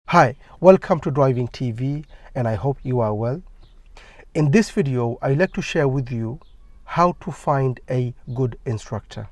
Hi, welcome to Driving TV, and I hope you are well. In this video, I'd like to share with you how to find a good instructor.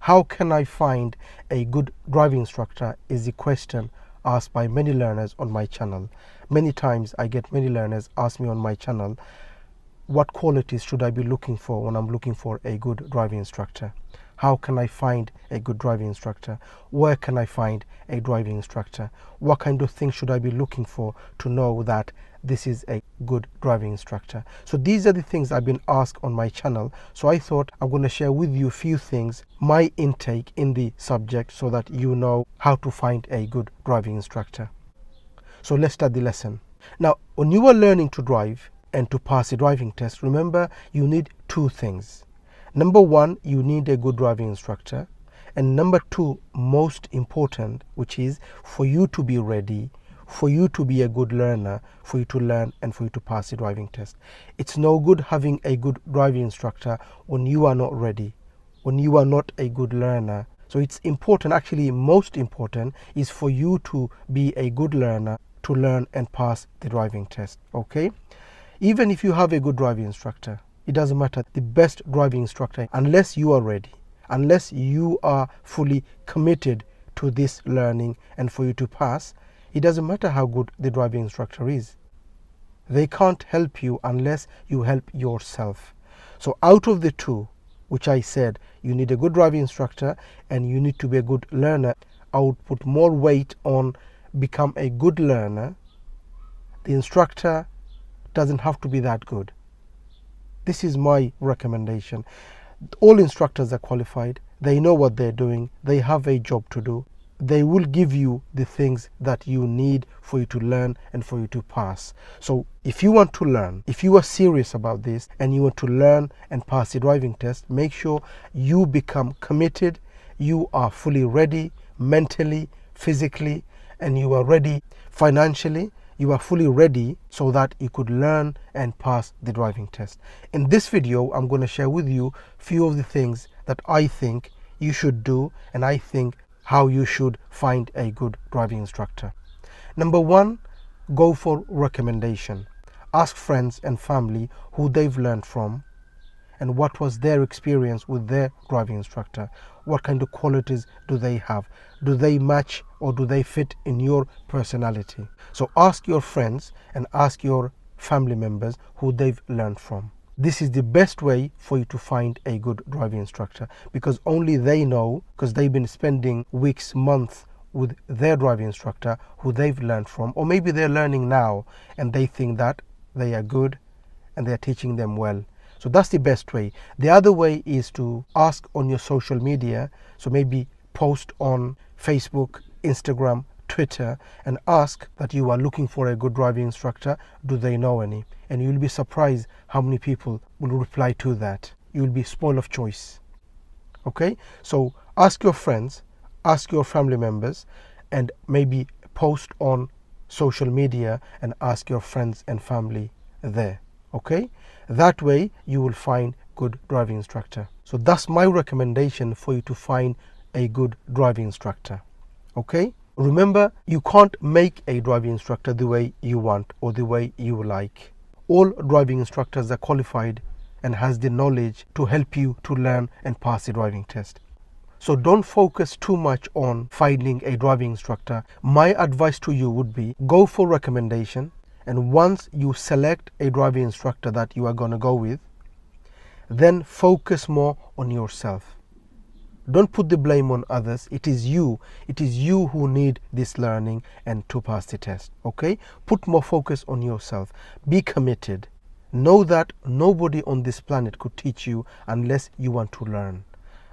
How can I find a good driving instructor is the question asked by many learners on my channel. Many times I get many learners ask me on my channel, what qualities should I be looking for when I'm looking for a good driving instructor? How can I find a good driving instructor? Where can I find a driving instructor? What kind of things should I be looking for to know that this is a good driving instructor? So these are the things I've been asked on my channel. So I thought I'm going to share with you a few things, my intake in the subject, so that you know how to find a good driving instructor. So let's start the lesson. Now, when you are learning to drive and to pass a driving test, remember you need two things. Number one, you need a good driving instructor. And number two, most important, which is for you to be ready, for you to be a good learner, for you to learn and for you to pass the driving test. It's no good having a good driving instructor when you are not ready, when you are not a good learner. So it's important, actually most important, is for you to be a good learner, to learn and pass the driving test. Okay? Even if you have a good driving instructor, it doesn't matter, the best driving instructor, unless you are ready, unless you are fully committed to this learning and for you to pass, it doesn't matter how good the driving instructor is. They can't help you unless you help yourself. So out of the two, which I said, you need a good driving instructor and you need to be a good learner, I would put more weight on become a good learner. The instructor doesn't have to be that good. This is my recommendation. All instructors are qualified. They know what they're doing. They have a job to do. They will give you the things that you need for you to learn and for you to pass. So if you want to learn, if you are serious about this and you want to learn and pass the driving test, make sure you become committed. You are fully ready mentally, physically, and you are ready financially. You are fully ready so that you could learn and pass the driving test. In this video, I'm going to share with you a few of the things that I think you should do, and I think how you should find a good driving instructor. Number one, go for recommendation. Ask friends and family who they've learned from and what was their experience with their driving instructor. What kind of qualities do they have? Do they match or do they fit in your personality? So ask your friends and ask your family members who they've learned from. This is the best way for you to find a good driving instructor, because only they know, because they've been spending weeks, months with their driving instructor who they've learned from, or maybe they're learning now and they think that they are good and they're teaching them well. So that's the best way. The other way is to ask on your social media. So maybe post on Facebook, Instagram, Twitter, and ask that you are looking for a good driving instructor. Do they know any? And you'll be surprised how many people will reply to that. You'll be spoiled of choice. Okay? So ask your friends, ask your family members, and maybe post on social media and ask your friends and family there. Okay? That way you will find good driving instructor. So that's my recommendation for you to find a good driving instructor. Okay? Remember, you can't make a driving instructor the way you want or the way you like. All driving instructors are qualified and has the knowledge to help you to learn and pass the driving test. So don't focus too much on finding a driving instructor. My advice to you would be go for recommendation. And once you select a driving instructor that you are going to go with, then focus more on yourself. Don't put the blame on others. It is you who need this learning and to pass the test. Okay? Put more focus on yourself. Be committed. Know that nobody on this planet could teach you unless you want to learn,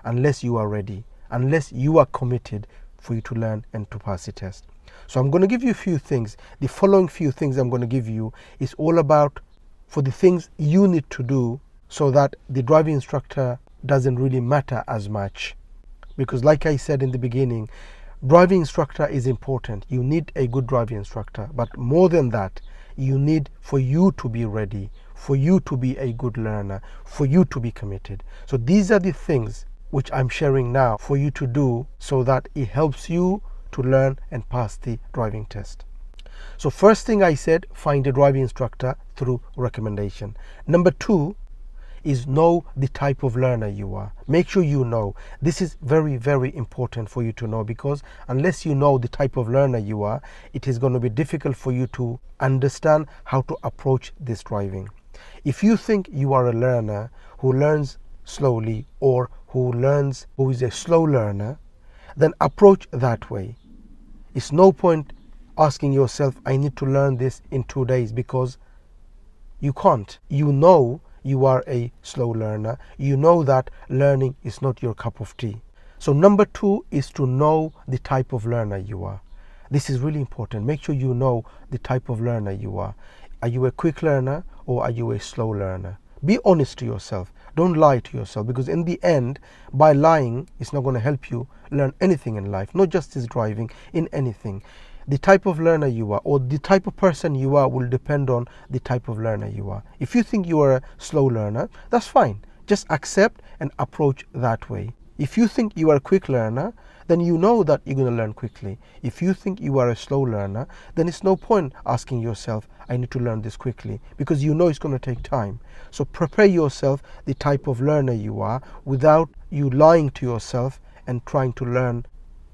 unless you are ready, unless you are committed for you to learn and to pass the test. So I'm going to give you a few things. The following few things I'm going to give you is all about for the things you need to do so that the driving instructor doesn't really matter as much. Because like I said in the beginning, driving instructor is important. You need a good driving instructor. But more than that, you need for you to be ready, for you to be a good learner, for you to be committed. So these are the things which I'm sharing now for you to do so that it helps you to learn and pass the driving test. So first thing I said, find a driving instructor through recommendation. Number 2 is know the type of learner you are. Make sure you know. This is very, very important for you to know, because unless you know the type of learner you are, it is going to be difficult for you to understand how to approach this driving. If you think you are a learner who learns slowly, or who is a slow learner, then approach that way. It's no point asking yourself, I need to learn this in 2 days, because you can't. You know you are a slow learner. You know that learning is not your cup of tea. So number 2 is to know the type of learner you are. This is really important. Make sure you know the type of learner you are. Are you a quick learner or are you a slow learner? Be honest to yourself. Don't lie to yourself, because in the end, by lying, it's not going to help you learn anything in life, not just this driving, in anything. The type of learner you are, or the type of person you are, will depend on the type of learner you are. If you think you are a slow learner, that's fine. Just accept and approach that way. If you think you are a quick learner, then you know that you're going to learn quickly. If you think you are a slow learner, then it's no point asking yourself, I need to learn this quickly, because you know it's going to take time. So prepare yourself the type of learner you are, without you lying to yourself and trying to learn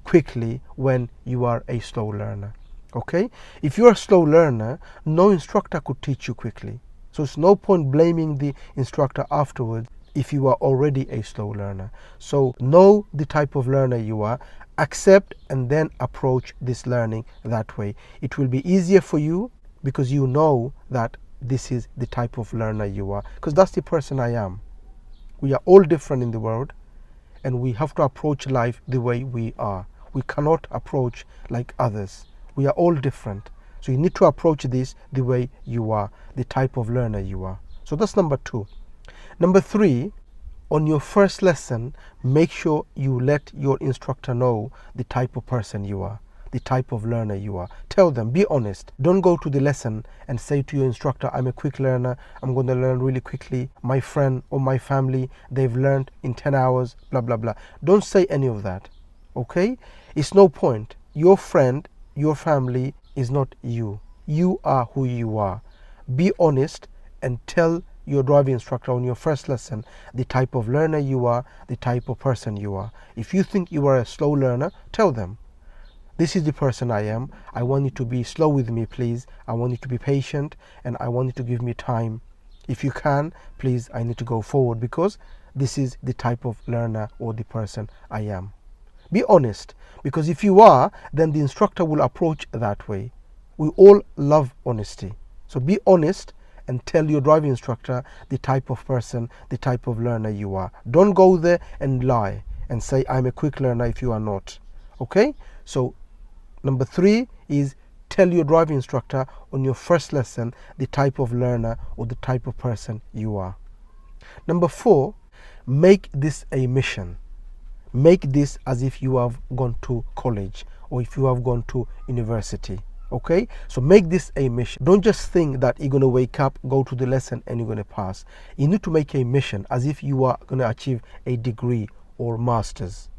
quickly when you are a slow learner. Okay? If you're a slow learner, no instructor could teach you quickly. So it's no point blaming the instructor afterwards if you are already a slow learner. So know the type of learner you are, accept, and then approach this learning that way. It will be easier for you, because you know that this is the type of learner you are, because that's the person I am. We are all different in the world, and we have to approach life the way we are. We cannot approach like others. We are all different. So you need to approach this the way you are, the type of learner you are. So that's number 2. Number 3, on your first lesson, make sure you let your instructor know the type of person you are, the type of learner you are. Tell them, be honest. Don't go to the lesson and say to your instructor, I'm a quick learner, I'm going to learn really quickly. My friend or my family, they've learned in 10 hours, blah, blah, blah. Don't say any of that, okay? It's no point. Your friend, your family is not you. You are who you are. Be honest and tell your driving instructor on your first lesson the type of learner you are, the type of person you are. If you think you are a slow learner, tell them, this is the person I am. I want you to be slow with me, please. I want you to be patient, and I want you to give me time. If you can, please, I need to go forward, because this is the type of learner or the person I am. Be honest, because if you are, then the instructor will approach that way. We all love honesty. So be honest and tell your driving instructor the type of person, the type of learner you are. Don't go there and lie and say, I'm a quick learner, if you are not. Okay? So number 3 is tell your driving instructor on your first lesson the type of learner or the type of person you are. Number 4, make this a mission. Make this as if you have gone to college or if you have gone to university. Okay, so make this a mission. Don't just think that you're going to wake up, go to the lesson, and you're going to pass. You need to make a mission as if you are going to achieve a degree or master's.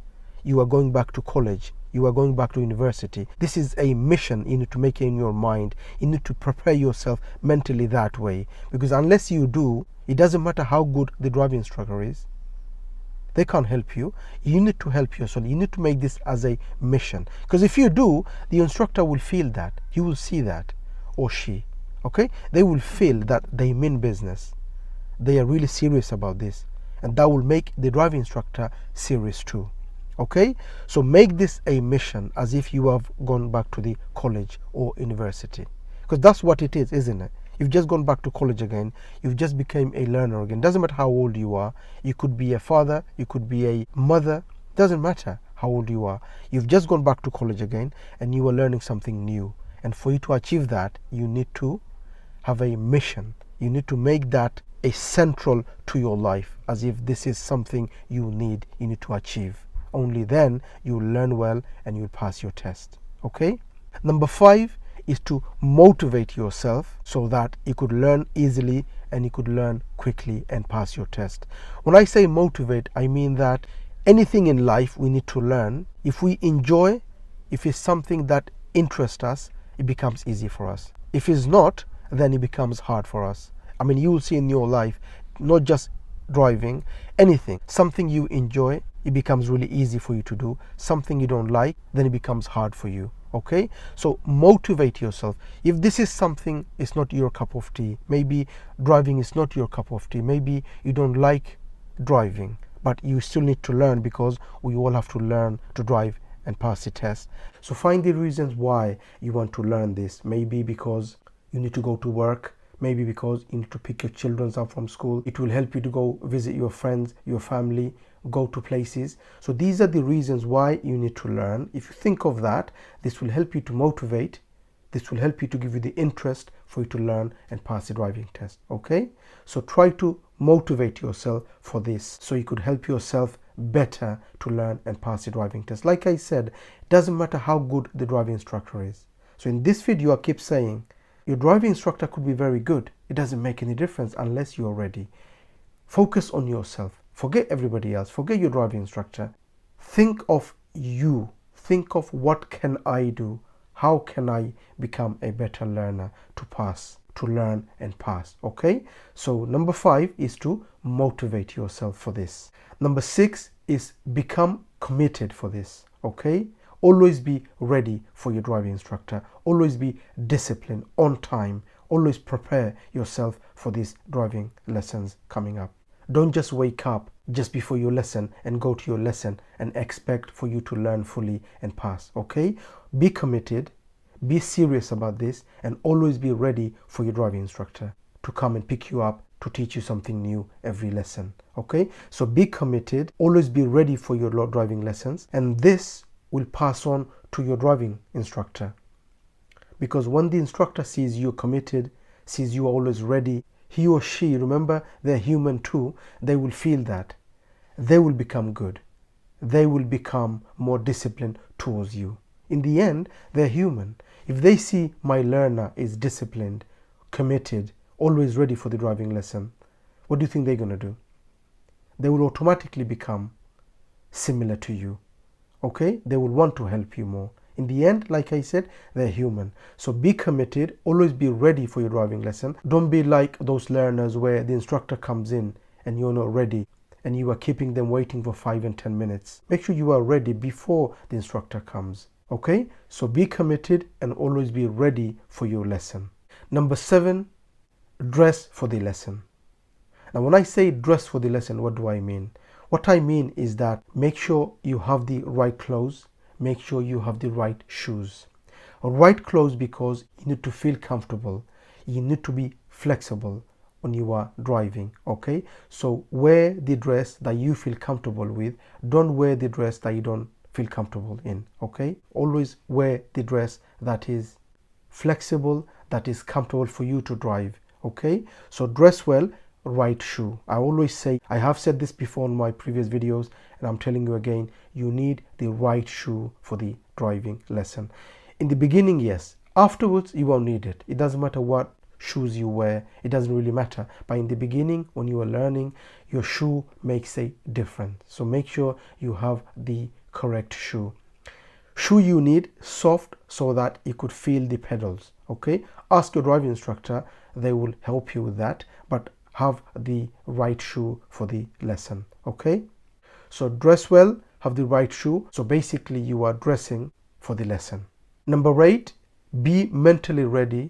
You are going back to college. You are going back to university. This is a mission you need to make in your mind. You need to prepare yourself mentally that way, because unless you do, it doesn't matter how good the driving instructor is. They can't help you. You need to help yourself. You need to make this as a mission, because if you do, the instructor will feel that. He will see that, or she. Okay, they will feel that they mean business. They are really serious about this, and that will make the driving instructor serious too. Okay, so make this a mission as if you have gone back to the college or university, because that's what it is, isn't it? You've just gone back to college again. You've just become a learner again. Doesn't matter how old you are. You could be a father, you could be a mother. Doesn't matter how old you are. You've just gone back to college again, and you are learning something new. And for you to achieve that, you need to have a mission. You need to make that a central to your life, as if this is something you need to achieve. Only then you'll learn well and you'll pass your test. Okay? Number 5 is to motivate yourself so that you could learn easily and you could learn quickly and pass your test. When I say motivate, I mean that anything in life we need to learn. If we enjoy If it's something that interests us, it becomes easy for us. If it's not, then it becomes hard for us. I mean, you will see in your life, not just driving, anything, something you enjoy, it becomes really easy for you to do. Something you don't like, then it becomes hard for you. Okay, so motivate yourself. If this is something it's not your cup of tea, maybe driving is not your cup of tea, maybe you don't like driving, but you still need to learn, because we all have to learn to drive and pass the test. So find the reasons why you want to learn this. Maybe because you need to go to work, maybe because you need to pick your children up from school. It will help you to go visit your friends, your family, go to places. So these are the reasons why you need to learn. If you think of that, this will help you to motivate. This will help you to give you the interest for you to learn and pass the driving test. Okay, so try to motivate yourself for this, so you could help yourself better to learn and pass the driving test. Like I said, it doesn't matter how good the driving instructor is. So in this video I keep saying your driving instructor could be very good. It doesn't make any difference unless you're ready. Focus on yourself. Forget everybody else. Forget your driving instructor. Think of you. Think of, what can I do? How can I become a better learner to pass, to learn and pass? Okay, so number 5 is to motivate yourself for this. Number 6 is become committed for this. Okay, always be ready for your driving instructor. Always be disciplined, on time. Always prepare yourself for these driving lessons coming up. Don't just wake up just before your lesson and go to your lesson and expect for you to learn fully and pass. Okay, be committed, be serious about this, and always be ready for your driving instructor to come and pick you up, to teach you something new every lesson. Okay, so be committed, always be ready for your driving lessons, and this will pass on to your driving instructor, because when the instructor sees you committed, sees you always ready, he or she, remember, they're human too, they will feel that. They will become good. They will become more disciplined towards you. In the end, they're human. If they see my learner is disciplined, committed, always ready for the driving lesson, what do you think they're going to do? They will automatically become similar to you. Okay, they will want to help you more. In the end, like I said, they're human. So be committed, always be ready for your driving lesson. Don't be like those learners where the instructor comes in and you're not ready and you are keeping them waiting for 5 and 10 minutes. Make sure you are ready before the instructor comes. Okay, so be committed and always be ready for your lesson. Number 7, dress for the lesson. Now when I say dress for the lesson, what do I mean? What I mean is that make sure you have the right clothes. Make sure you have the right shoes. Right clothes, because you need to feel comfortable. You need to be flexible when you are driving. Okay, so wear the dress that you feel comfortable with. Don't wear the dress that you don't feel comfortable in. Okay, always wear the dress that is flexible, that is comfortable for you to drive. Okay, so dress well, right shoe. I always say, I have said this before in my previous videos, and I'm telling you again, you need the right shoe for the driving lesson. In the beginning, yes. Afterwards, you won't need it. It doesn't matter what shoes you wear. It doesn't really matter. But in the beginning, when you are learning, your shoe makes a difference. So make sure you have the correct shoe. Shoe you need soft, so that you could feel the pedals. Okay, ask your driving instructor. They will help you with that. But have the right shoe for the lesson. Okay, so dress well, have the right shoe. So basically you are dressing for the lesson. Number 8, be mentally ready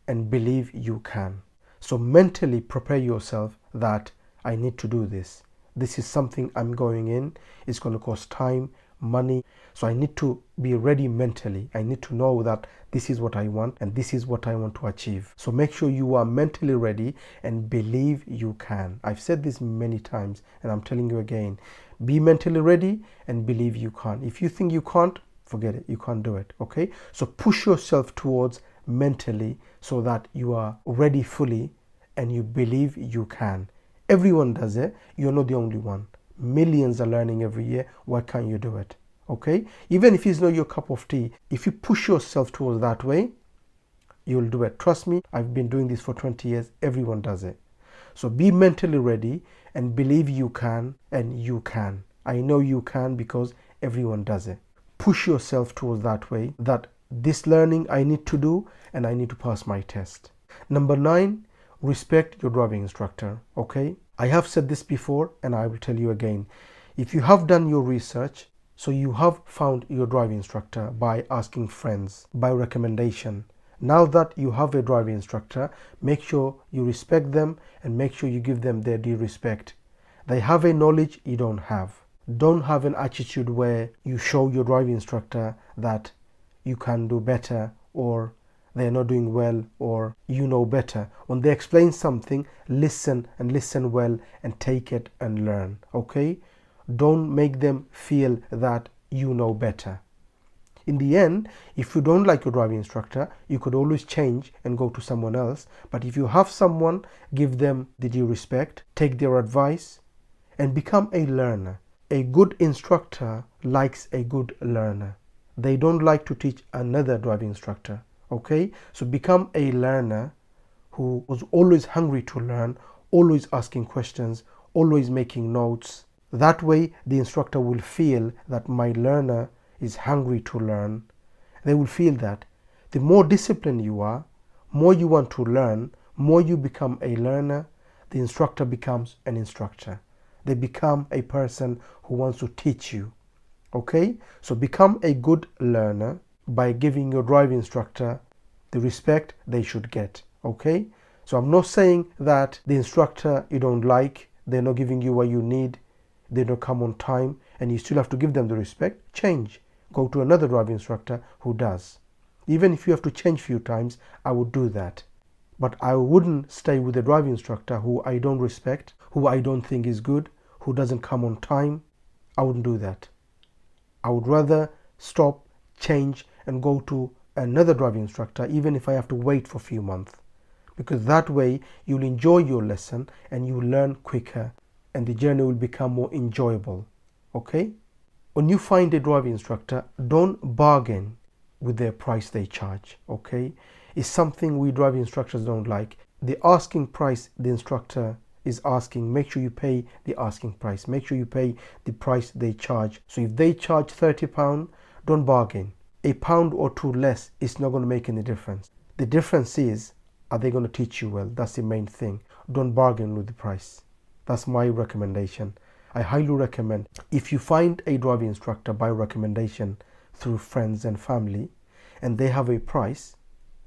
and believe you can. So mentally prepare yourself that I need to do this. This is something I'm going in. It's going to cost time, money. So I need to be ready mentally. I need to know that this is what I want and this is what I want to achieve. So make sure you are mentally ready and believe you can. I've said this many times and I'm telling you again. Be mentally ready and believe you can. If you think you can't, forget it. You can't do it. Okay? So push yourself towards mentally so that you are ready fully and you believe you can. Everyone does it. You're not the only one. Millions are learning every year. Why can't you do it? Okay, even if it's not your cup of tea, if you push yourself towards that way, you'll do it. Trust me, I've been doing this for 20 years. Everyone does it. So be mentally ready and believe you can, and you can. I know you can because everyone does it. push yourself towards that way, that this learning I need to do and I need to pass my test. Number 9, respect your driving instructor. Okay, I have said this before and I will tell you again. If you have done your research, so you have found your driving instructor by asking friends, by recommendation. Now that you have a driving instructor, make sure you respect them and make sure you give them their due respect. They have a knowledge you don't have. Don't have an attitude where you show your driving instructor that you can do better, or they're not doing well, or you know better. When they explain something, listen and listen well and take it and learn. Okay? Don't make them feel that you know better. In the end, if you don't like your driving instructor, you could always change and go to someone else. But if you have someone, give them the due respect, take their advice, and become a learner. A good instructor likes a good learner. They don't like to teach another driving instructor. Okay? So become a learner who was always hungry to learn, always asking questions, always making notes. That way, the instructor will feel that my learner is hungry to learn. They will feel that the more disciplined you are, more you want to learn, more you become a learner, the instructor becomes an instructor. They become a person who wants to teach you. Okay? So become a good learner by giving your driving instructor the respect they should get. Okay? So I'm not saying that the instructor you don't like, they're not giving you what you need, they don't come on time, and you still have to give them the respect. Change. Go to another driving instructor who does. Even if you have to change a few times, I would do that. But I wouldn't stay with a driving instructor who I don't respect, who I don't think is good, who doesn't come on time. I wouldn't do that. I would rather stop, change, and go to another driving instructor, even if I have to wait for a few months. Because that way, you'll enjoy your lesson and you'll learn quicker, and the journey will become more enjoyable. Okay? When you find a driving instructor, don't bargain with their price they charge. Okay? It's something we driving instructors don't like. The asking price the instructor is asking, make sure you pay the asking price. Make sure you pay the price they charge. So if they charge £30, don't bargain. A pound or two less is not going to make any difference. The difference is, are they going to teach you well? That's the main thing. Don't bargain with the price. That's my recommendation. I highly recommend, if you find a driving instructor by recommendation through friends and family, and they have a price,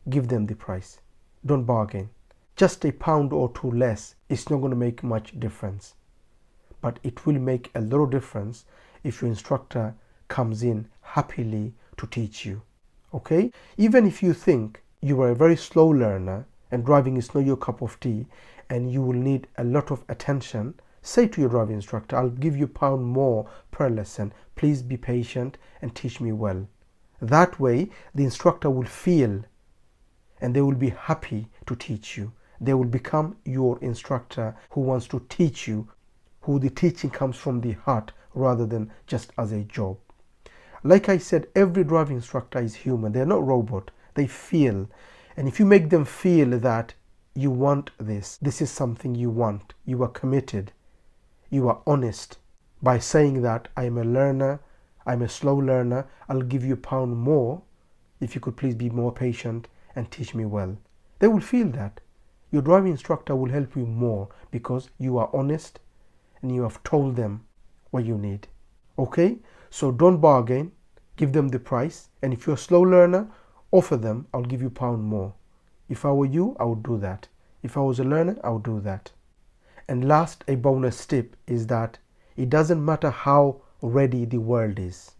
give them the price. Don't bargain. Just a pound or two less is not going to make much difference. But it will make a lot of difference if your instructor comes in happily to teach you. Okay? Even if you think you are a very slow learner and driving is not your cup of tea, and you will need a lot of attention, say to your driving instructor, I'll give you £1 more per lesson. Please be patient and teach me well. That way, the instructor will feel and they will be happy to teach you. They will become your instructor who wants to teach you, who the teaching comes from the heart rather than just as a job. Like I said, every driving instructor is human. They're not robot. They feel. And if you make them feel that you want this is something you want, you are committed, you are honest by saying that I'm a learner, I'm a slow learner, I'll give you £1 more if you could please be more patient and teach me well. They will feel that. Your driving instructor will help you more because you are honest and you have told them what you need. Okay? So don't bargain, give them the price, and if you're a slow learner, offer them, I'll give you £1 more. If I were you, I would do that. If I was a learner, I would do that. And last, a bonus tip is that it doesn't matter how ready the world is,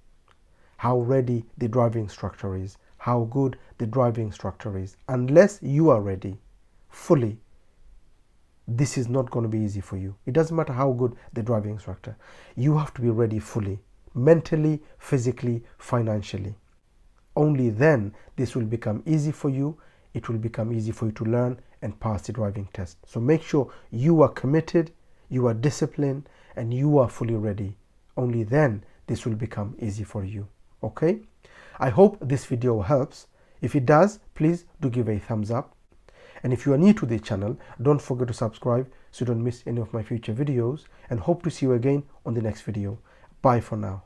how ready the driving instructor is, how good the driving instructor is. Unless you are ready fully, this is not going to be easy for you. It doesn't matter how good the driving instructor. You have to be ready fully, mentally, physically, financially. Only then this will become easy for you. It will become easy for you to learn and pass the driving test. So make sure you are committed, you are disciplined, and you are fully ready. Only then this will become easy for you. Okay? I hope this video helps. If it does, please do give a thumbs up. And if you are new to the channel, don't forget to subscribe so you don't miss any of my future videos, and hope to see you again on the next video. Bye for now.